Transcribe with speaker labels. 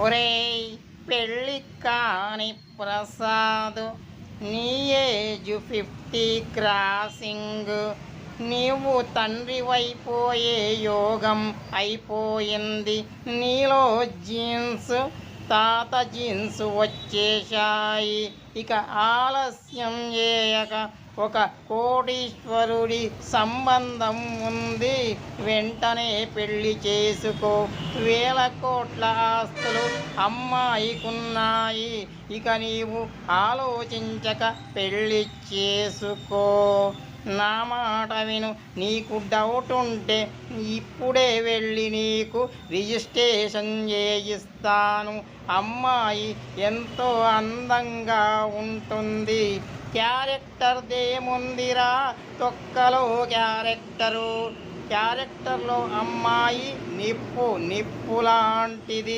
Speaker 1: ఒరేయ్ పెళ్ళి కాని ప్రసాద్, నీ ఏజ్ 50 క్రాసింగ్. నీవు తండ్రివైపోయే యోగం అయిపోయింది. నీలో జీన్స్ తాత జీన్స్ వచ్చేశాయి. ఇక ఆలస్యం చేయక ఒక కోటీశ్వరుడి సంబంధం ఉంది, వెంటనే పెళ్లి చేసుకో. 1000 కోట్ల ఆస్తులు అమ్మాయికున్నాయి. ఇక నీవు ఆలోచించక పెళ్లి చేసుకో. నా మాట విను. నీకు డౌట్ ఉంటే ఇప్పుడే వెళ్ళి నీకు రిజిస్ట్రేషన్ చేయిస్తాను. అమ్మాయి ఎంతో అందంగా ఉంటుంది. క్యారెక్టర్దేముందిరా, తొక్కలో క్యారెక్టర్లో అమ్మాయి నిప్పు లాంటిది.